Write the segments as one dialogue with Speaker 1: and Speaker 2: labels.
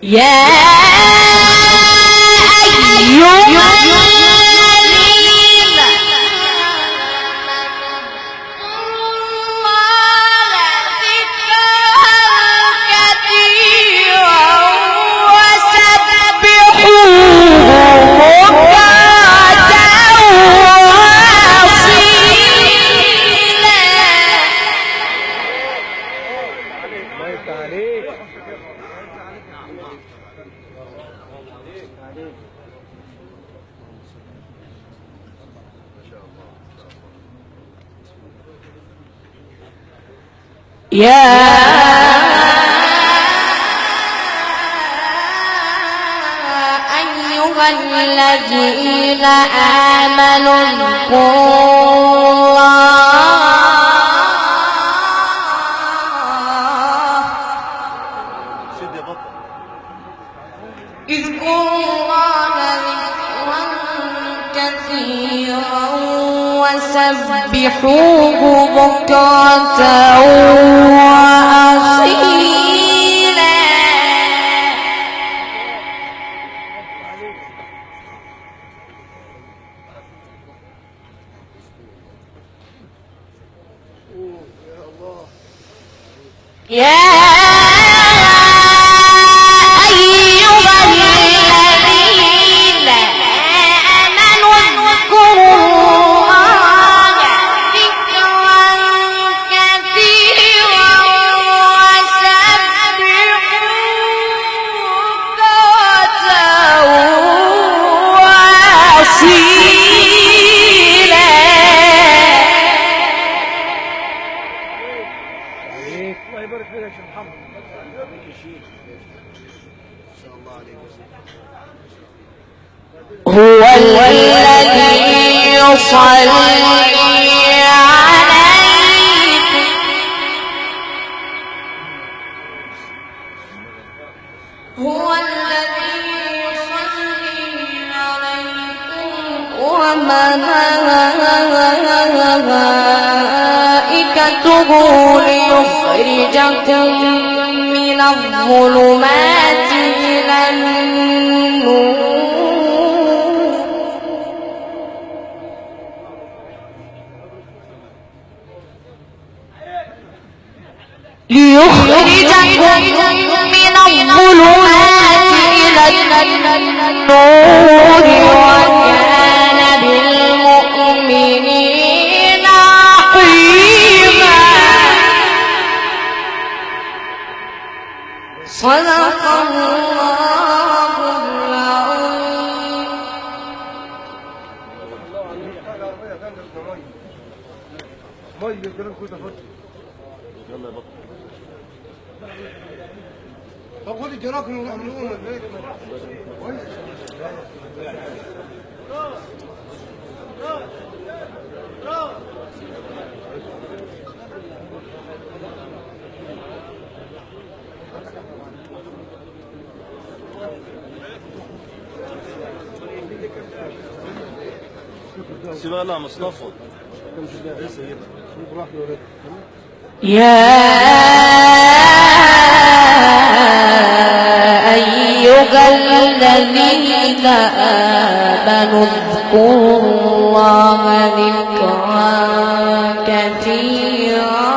Speaker 1: يا أيها الذين آمنوا اذكروا الله ذكرا كثيرا وسبحوه بكرة وأصيلا. يا أيها الذين آمنوا اذكروا الله ذكرا كثيرا وسبحوه بكرة وأصيلا.
Speaker 2: الله يبارك فيك يا شيخ محمد.
Speaker 1: هو الذي يصلي عليك هو الذي يصلي عليكم وملائكته ليخرجكم من الظلمات إلى النور من الظلمات إلى النور وكان بالمؤمنين رحيما. صدق الله العظيم.
Speaker 2: طب خد الجراك ونروح نقوم البيت كويس.
Speaker 3: سيبها لها مصطفى.
Speaker 1: يا أيها الذين آمنوا اذكروا الله ذكرا كثيرا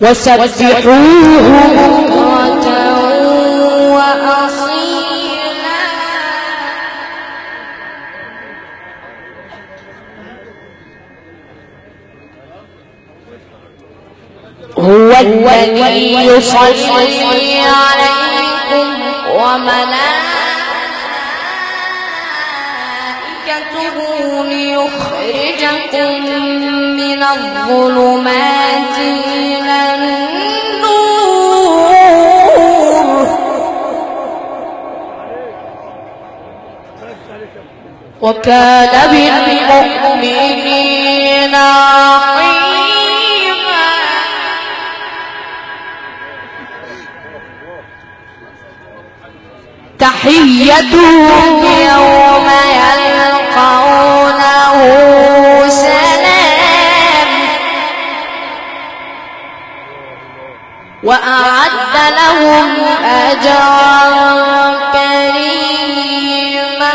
Speaker 1: وسبحوه بكرة وأصيلا. هو الذي يصلي عليكم وملائكته ليخرجكم من الظلمات إلى النور وكان بالمؤمنين رحيما. تحيتهم يوم يلقونه وأعد لهم أجرا كريما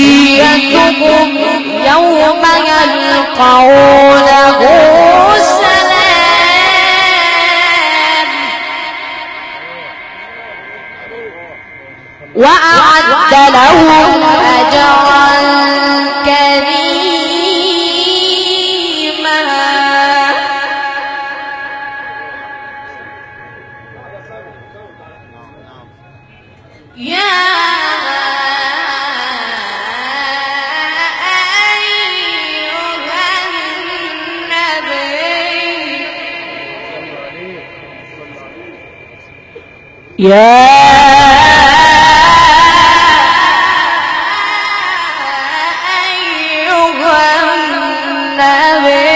Speaker 1: تحيتهم يوم يلقونه سلام وأعد لهم أجرا كريما يا يا أيها النبي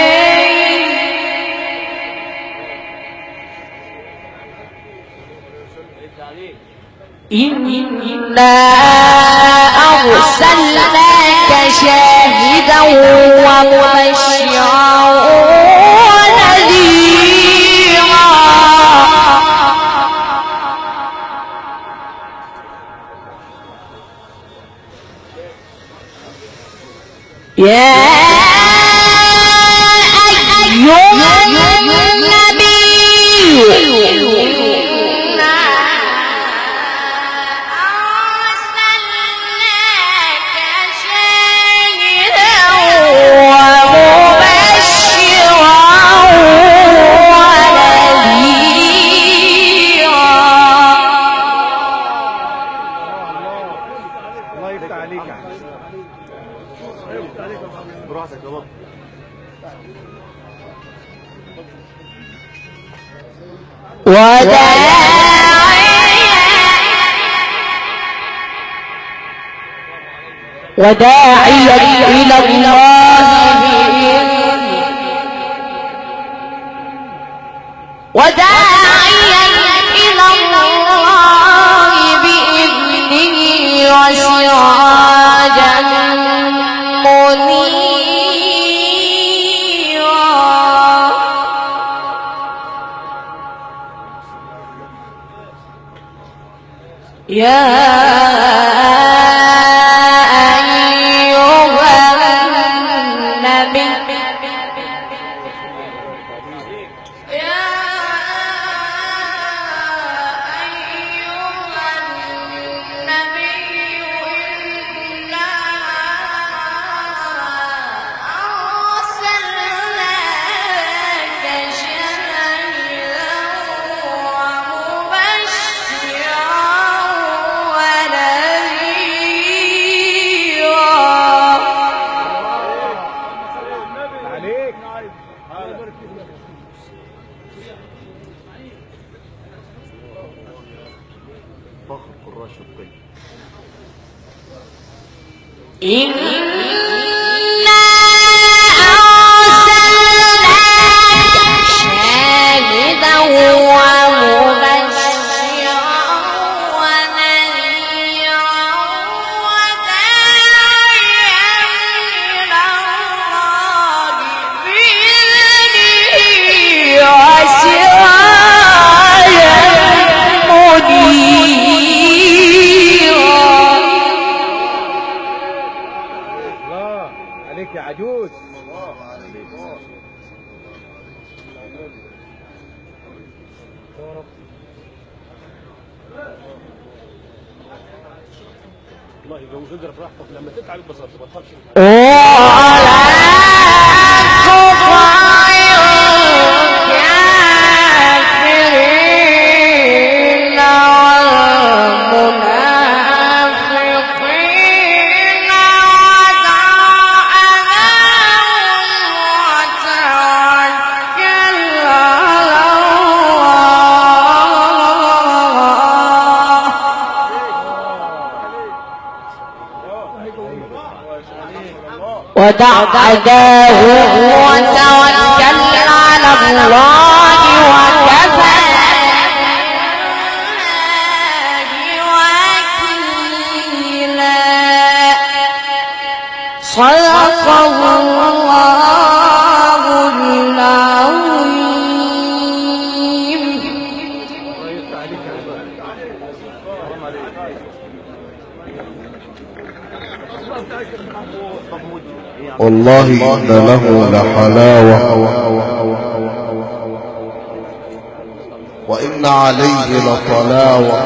Speaker 1: إنا أرسلناك شاهدا ومبشرا ونذيرا يا أيها النبي إنا أرسلناك شاهدا ومبشرا ونذيرا
Speaker 2: الله يفتح عليك يا عم.
Speaker 3: براحتك يا بابا.
Speaker 1: وداعيا إلى الله بإذنه وداعيا إلى الله بإذنه وسراجا منيرا يا
Speaker 3: فخر قراء شقي.
Speaker 1: إنا أرسلناك شاهدا ومبشرا ونذيرا وداعيا إلى الله بإذنه وسراجا منيرا
Speaker 2: عليك يا عجوز.
Speaker 3: والله جوز اقرا براحتك لما تتعب بس ما تخافش.
Speaker 1: ودع أذاه وتوكل على الله وكفى بالله وكيلا. صدق الله العظيم.
Speaker 4: والله إن له لحلاوة وإن عليه لطلاوة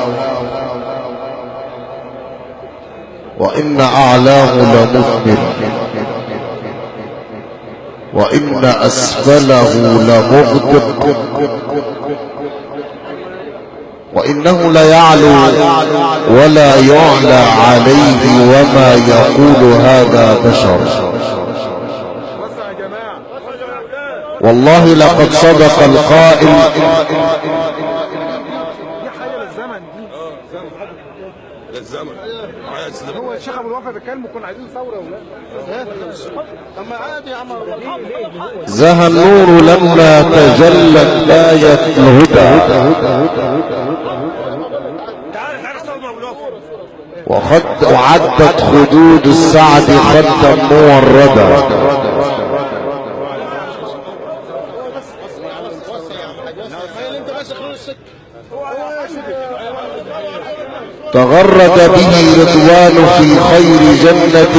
Speaker 4: وإن أعلاه لمثمر وإن أسفله لمغدق وإنه ليعلو ولا يعلى عليه وما يقول هذا بشر. والله لقد صدق القائل
Speaker 2: هو الشيخ ابو الوفا بيتكلم وكنا عايزين ثوره ولا طب ما عادي يا عم.
Speaker 4: زهى النور لما تجلت آية الهدى وقد أعدت خدود السعد خدا موردا تغرد به رضوان في خير جنة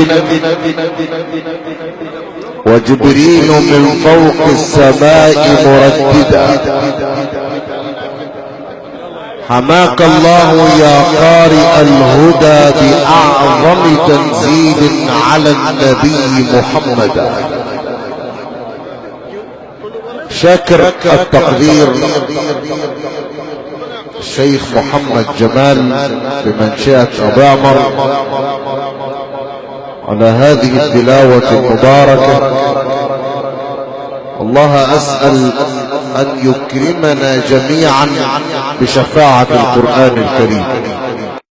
Speaker 4: وجبريل من فوق السماء مرددا. حماك الله يا قارئ الهدى بأعظم تنزيل على النبي محمد. شاكر التقدير الشيخ محمد جمال بمنشأة أبو عمر على هذه التلاوة المباركة. الله أسأل أن يكرمنا جميعا بشفاعة القرآن الكريم.